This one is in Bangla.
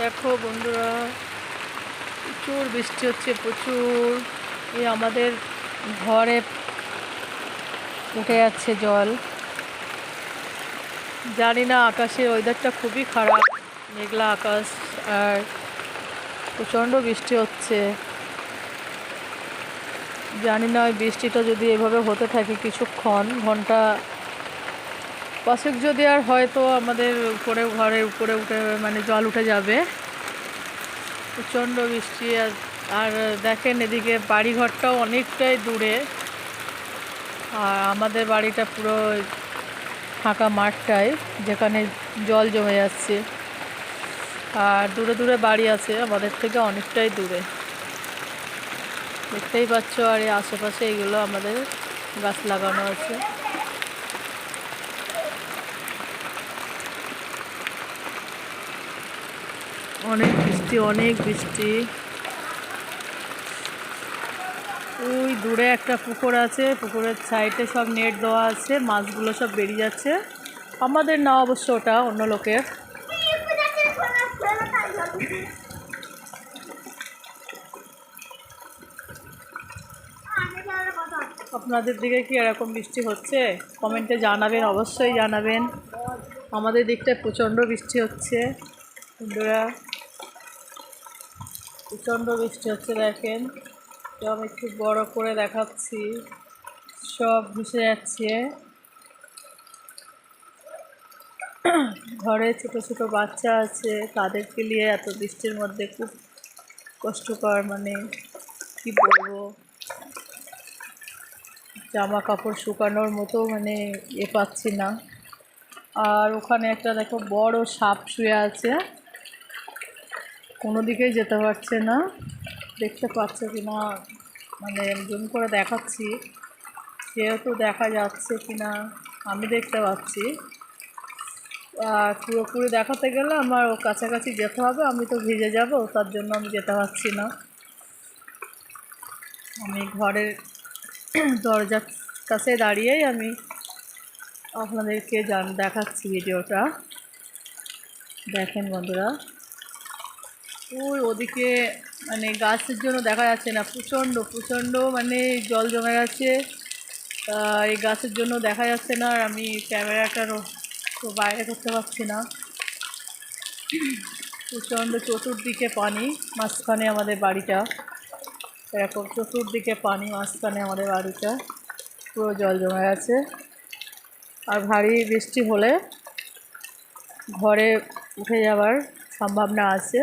দেখো বন্ধুরা, প্রচুর বৃষ্টি হচ্ছে, প্রচুর। এই আমাদের ঘরে উঠে যাচ্ছে জল। জানি না, আকাশের ওয়েদারটা খুবই খারাপ, মেঘলা আকাশ, আর প্রচণ্ড বৃষ্টি হচ্ছে। জানি না ওই বৃষ্টিটা যদি এভাবে হতে থাকে কিছুক্ষণ, ঘন্টা পাঁচেক যদি আর হয়, তো আমাদের ঘরের উপরে উঠে মানে জল উঠে যাবে। প্রচণ্ড বৃষ্টি। আর দেখেন, এদিকে বাড়িঘরটাও অনেকটাই দূরে, আর আমাদের বাড়িটা পুরো ফাঁকা মাঠটায়, যেখানে জল জমে যাচ্ছে। আর দূরে দূরে বাড়ি আছে আমাদের থেকে, অনেকটাই দূরে, দেখতেই পাচ্ছ। আর এই আশেপাশে এইগুলো আমাদের গাছ লাগানো আছে। অনেক বৃষ্টি, অনেক বৃষ্টি। ওই দূরে একটা পুকুর আছে, পুকুরের সাইডে সব নেট দেওয়া আছে, মাছগুলো সব বেরিয়ে যাচ্ছে। আমাদের না অবশ্য, ওটা অন্য লোকের। আপনাদের দিকে কি এরকম বৃষ্টি হচ্ছে? কমেন্টে জানাবেন, অবশ্যই জানাবেন। আমাদের দিকটায় প্রচণ্ড বৃষ্টি হচ্ছে বন্ধুরা, প্রচণ্ড বৃষ্টি হচ্ছে। দেখেন, তো আমি একটু বড় করে দেখাচ্ছি, সব ভেসে যাচ্ছে। ঘরে ছোট ছোট বাচ্চা আছে, তাদেরকে নিয়ে এত বৃষ্টির মধ্যে খুব কষ্টকর, মানে কি বলবো, জামা কাপড় শুকানোর মতো মানে পাচ্ছি না। আর ওখানে একটা দেখো বড় সাপ শুয়ে আছে, কোনো দিকেই যেতে পারছে না। দেখতে পাচ্ছে কি না, মানে জুম করে দেখাচ্ছি, যেহেতু দেখা যাচ্ছে কি না আমি দেখতে পাচ্ছি। আর পুরোপুরি দেখাতে গেলে আমার ও কাছাকাছি যেতে হবে, আমি তো ভিজে যাব, তার জন্য আমি যেতে পারছি না। আমি ঘরের দরজার কাছে দাঁড়িয়েই আমি আপনাদেরকে দেখাচ্ছি ভিডিওটা। দেখেন বন্ধুরা, ওদিকে মানে গাছের জন্য দেখা যাচ্ছে না, প্রচণ্ড প্রচণ্ড মানে জল জমে গেছে। এই গাছের জন্য দেখা যাচ্ছে না, আর আমি ক্যামেরাটারও তো বাইরে করতে পারছি না। প্রচণ্ড চতুর্দিকে পানি, মাঝখানে আমাদের বাড়িটা, এরকম চতুর্দিকে পানি, মাঝখানে আমাদের বাড়িটা পুরো জল জমে গেছে। আর ভারী বৃষ্টি হলে ঘরে উঠে যাওয়ার সম্ভাবনা আছে।